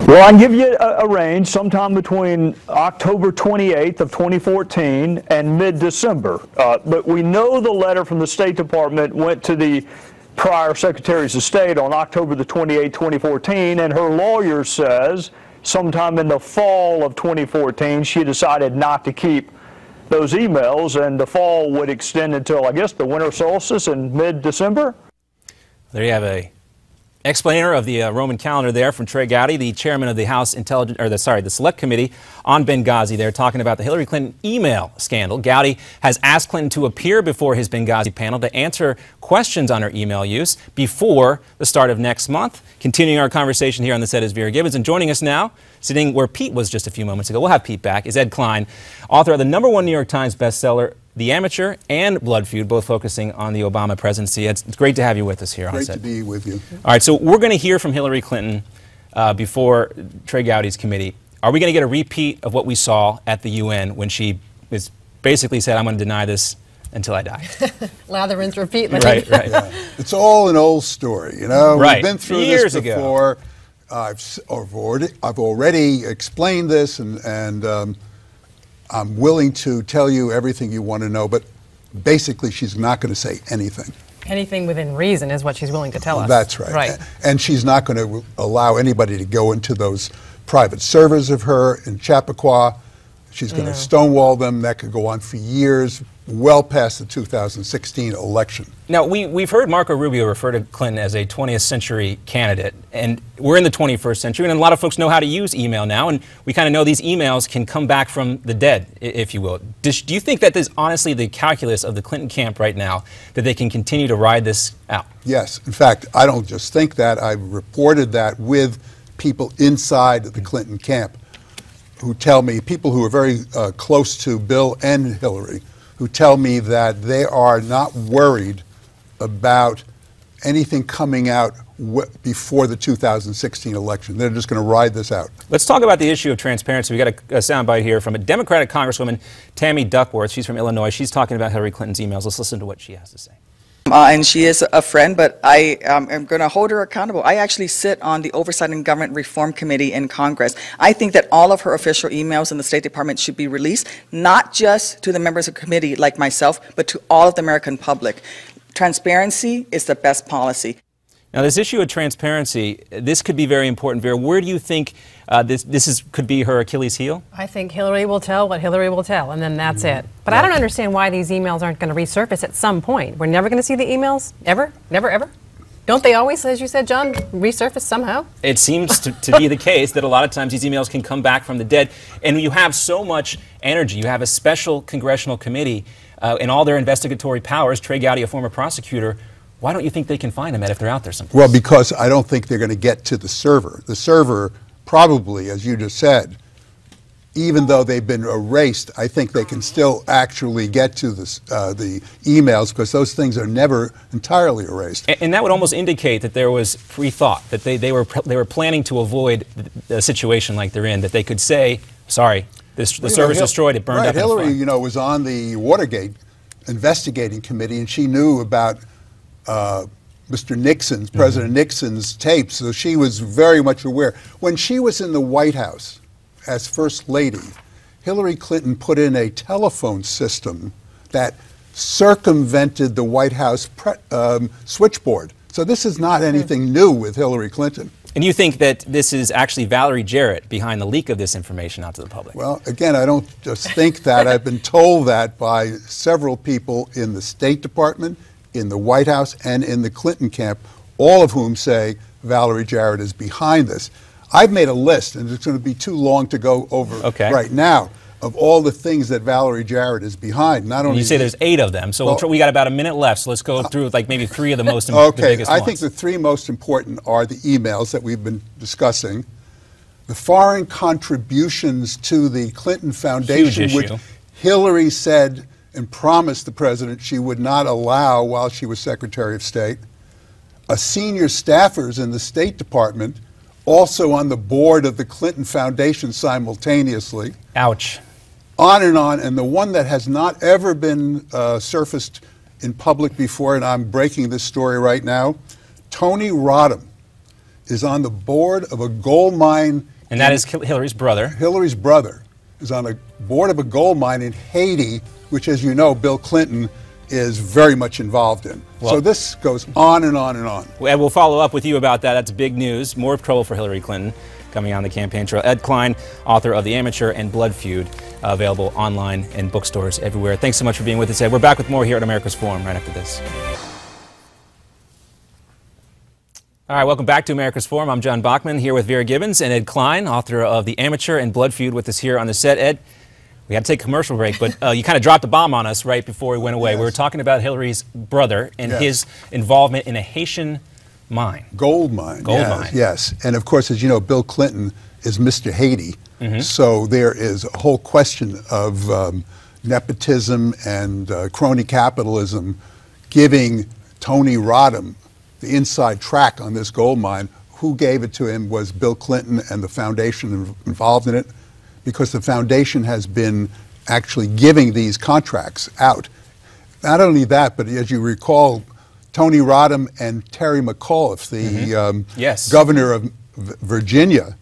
Well, I can give you a range sometime between October 28th of 2014 and mid-December. But we know the letter from the State Department went to the prior Secretaries of State on October the 28th, 2014, and her lawyer says sometime in the fall of 2014 she decided not to keep those emails, and the fall would extend until, I guess, the winter solstice in mid-December. There you have a explainer of the Roman calendar there from Trey Gowdy, the chairman of the House the Select Committee on Benghazi there, talking about the Hillary Clinton email scandal. Gowdy has asked Clinton to appear before his Benghazi panel to answer questions on her email use before the start of next month. Continuing our conversation here on the set is Vera Gibbons, and joining us now, sitting where Pete was just a few moments ago, we'll have Pete back, is Ed Klein, author of the #1 New York Times bestseller, The Amateur and Blood Feud, both focusing on the Obama presidency. It's great to have you with us here on set. Great to be with you. All right, so we're going to hear from Hillary Clinton before Trey Gowdy's committee. Are we going to get a repeat of what we saw at the UN when she basically said, I'm going to deny this until I die? Lather, rinse, repeat. Right. Yeah. It's all an old story, you know. Right. We've been through Years this before. I've already explained this, and I'm willing to tell you everything you want to know, but basically she's not going to say anything. Anything within reason is what she's willing to tell us. That's right. Right. And she's not going to allow anybody to go into those private servers of her in Chappaqua. She's going to stonewall them. That could go on for years, well past the 2016 election. Now, we've heard Marco Rubio refer to Clinton as a 20th century candidate, and we're in the 21st century, and a lot of folks know how to use email now, and we kind of know these emails can come back from the dead, if you will. Do you think that there's honestly the calculus of the Clinton camp right now, that they can continue to ride this out? Yes. In fact, I don't just think that. I've reported that with people inside the Clinton camp who tell me, people who are very close to Bill and Hillary, who tell me that they are not worried about anything coming out before the 2016 election. They're just going to ride this out. Let's talk about the issue of transparency. We got a soundbite here from a Democratic Congresswoman, Tammy Duckworth. She's from Illinois. She's talking about Hillary Clinton's emails. Let's listen to what she has to say. And she is a friend, but I am going to hold her accountable. I actually sit on the Oversight and Government Reform Committee in Congress. I think that all of her official emails in the State Department should be released, not just to the members of the committee like myself, but to all of the American public. Transparency is the best policy. Now, this issue of transparency, this could be very important, Vera. Where do you think this could be her Achilles heel? I think Hillary will tell what Hillary will tell, and then that's it. But I don't understand why these emails aren't going to resurface at some point. We're never going to see the emails? Ever? Never, ever? Don't they always, as you said, John, resurface somehow? It seems to be the case that a lot of times these emails can come back from the dead. And you have so much energy. You have a special congressional committee and all their investigatory powers. Trey Gowdy, a former prosecutor. Why don't you think they can find them if they're out there someplace? Well, because I don't think they're going to get to the server. The server probably, as you just said, even though they've been erased, I think they can still actually get to the emails, because those things are never entirely erased. And that would almost indicate that there was pre-thought, that they were planning to avoid a situation like they're in, that they could say, sorry, the server's destroyed, it burned up. Hillary, was on the Watergate investigating committee, and she knew about Mr. Nixon's, President Nixon's tapes, so she was very much aware. When she was in the White House as First Lady, Hillary Clinton put in a telephone system that circumvented the White House switchboard. So this is not anything new with Hillary Clinton. And you think that this is actually Valerie Jarrett behind the leak of this information out to the public? Well, again, I don't just think that. I've been told that by several people in the State Department, in the White House, and in the Clinton camp, all of whom say Valerie Jarrett is behind this. I've made a list, and it's going to be too long to go over right now, of all the things that Valerie Jarrett is behind. Not only you say there's 8 of them, so we got about a minute left, so let's go through like maybe 3 of the most the biggest ones. I think the 3 most important are the emails that we've been discussing, the foreign contributions to the Clinton Foundation, which Hillary said and promised the president she would not allow while she was Secretary of State, senior staffers in the State Department, also on the board of the Clinton Foundation simultaneously. Ouch. On, and the one that has not ever been surfaced in public before, and I'm breaking this story right now, Tony Rodham is on the board of a gold mine And that is Hillary's brother. Hillary's brother is on the board of a gold mine in Haiti, which, as you know, Bill Clinton is very much involved in. Well, so this goes on and on and on. And we'll follow up with you about that. That's big news. More trouble for Hillary Clinton coming on the campaign trail. Ed Klein, author of The Amateur and Blood Feud, available online and bookstores everywhere. Thanks so much for being with us, Ed. We're back with more here at America's Forum right after this. All right, welcome back to America's Forum. I'm John Bachman here with Vera Gibbons and Ed Klein, author of The Amateur and Blood Feud, with us here on the set. Ed, we had to take a commercial break, but you kind of dropped a bomb on us right before we went away. Yes. We were talking about Hillary's brother and Yes. his involvement in a Haitian mine. Gold mine. Gold yes, mine. Yes. And of course, as you know, Bill Clinton is Mr. Haiti. So there is a whole question of nepotism and crony capitalism giving Tony Rodham the inside track on this gold mine. Who gave it to him was Bill Clinton and the foundation involved in it, because the foundation has been actually giving these contracts out. Not only that, but as you recall, Tony Rodham and Terry McAuliffe, the Yes. governor of Virginia,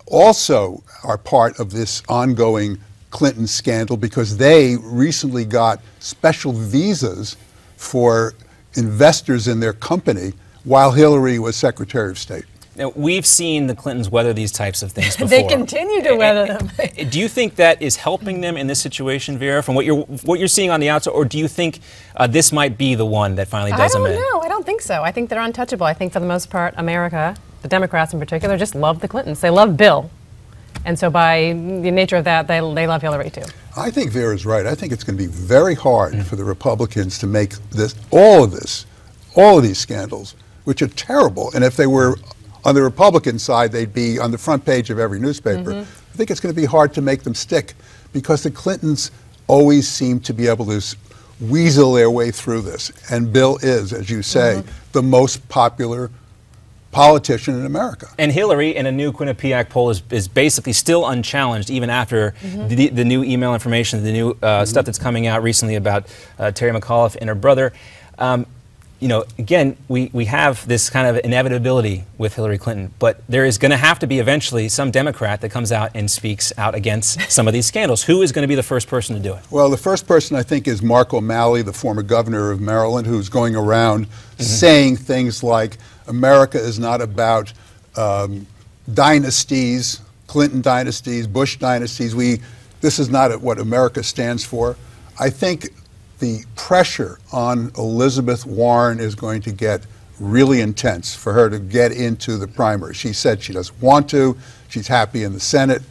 also are part of this ongoing Clinton scandal, because they recently got special visas for investors in their company while Hillary was Secretary of State. Now, we've seen the Clintons weather these types of things before. They continue to weather them. Do you think that is helping them in this situation, Vera, from what you're seeing on the outside, or do you think this might be the one that finally does them in? I don't know. I don't think so. I think they're untouchable. I think for the most part, America, the Democrats in particular, just love the Clintons. They love Bill. And so by the nature of that, they love Hillary too. I think Vera's right. I think it's going to be very hard for the Republicans to make all of these scandals, which are terrible. And if they were on the Republican side, they'd be on the front page of every newspaper. I think it's going to be hard to make them stick, because the Clintons always seem to be able to weasel their way through this. And Bill is, as you say, the most popular politician in America. And Hillary, in a new Quinnipiac poll, is basically still unchallenged, even after the new email information, the new stuff that's coming out recently about Terry McAuliffe and her brother. You know, again, we have this kind of inevitability with Hillary Clinton, but there is going to have to be eventually some Democrat that comes out and speaks out against some of these scandals. Who is going to be the first person to do it? Well, the first person, I think, is Mark O'Malley, the former governor of Maryland, who's going around saying things like, America is not about dynasties, Clinton dynasties, Bush dynasties. This is not what America stands for. I think the pressure on Elizabeth Warren is going to get really intense for her to get into the primary. She said she doesn't want to. She's happy in the Senate.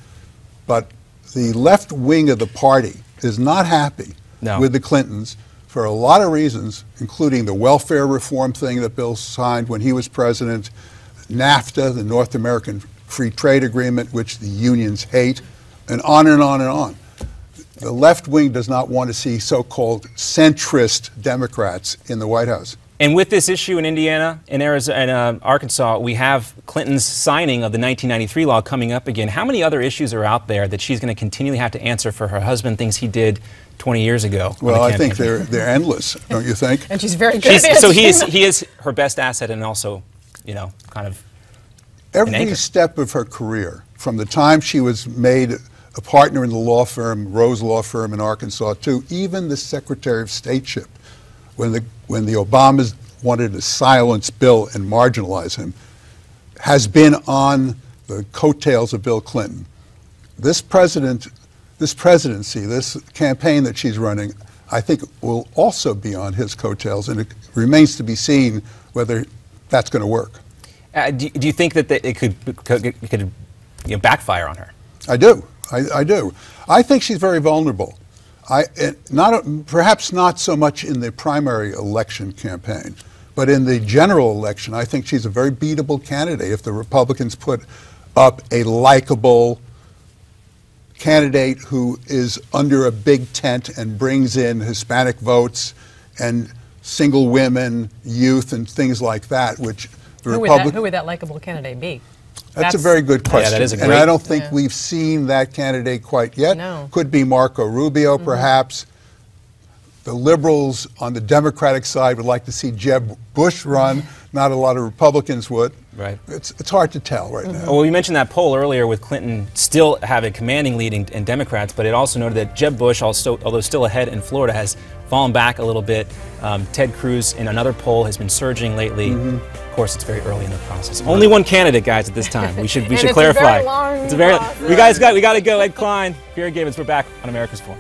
But the left wing of the party is not happy with the Clintons for a lot of reasons, including the welfare reform thing that Bill signed when he was president, NAFTA, the North American Free Trade Agreement, which the unions hate, and on and on and on. The left wing does not want to see so-called centrist Democrats in the White House. And with this issue in Indiana, in Arizona, and Arkansas, we have Clinton's signing of the 1993 law coming up again. How many other issues are out there that she's going to continually have to answer for her husband, things he did 20 years ago? Well, I think they're endless, don't you think? And she's very good at So he is her best asset, and also, you know, kind of every step of her career, from the time she was made a partner in the law firm, Rose Law Firm in Arkansas, to even the Secretary of Stateship, when the Obamas wanted to silence Bill and marginalize him, has been on the coattails of Bill Clinton. This presidency, this campaign that she's running, I think will also be on his coattails, and it remains to be seen whether that's going to work. Do you think that it could backfire on her? I do. I do. I think she's very vulnerable. Perhaps not so much in the primary election campaign, but in the general election, I think she's a very beatable candidate if the Republicans put up a likable candidate who is under a big tent and brings in Hispanic votes and single women, youth, and things like that, which the Who would that likable candidate be? That's a very good question. Yeah, that is a great, and I don't think we've seen that candidate quite yet. No. Could be Marco Rubio, perhaps. The liberals on the Democratic side would like to see Jeb Bush run. Not a lot of Republicans would. Right. It's hard to tell right now. Well, we mentioned that poll earlier with Clinton still have a commanding lead in Democrats, but it also noted that Jeb Bush, also, although still ahead in Florida, has fallen back a little bit. Ted Cruz in another poll has been surging lately. Of course, it's very early in the process. Only one candidate, guys, at this time. We should clarify. It's a very long we got to go. Ed Klein, Vera Givens. We're back on America's Forum.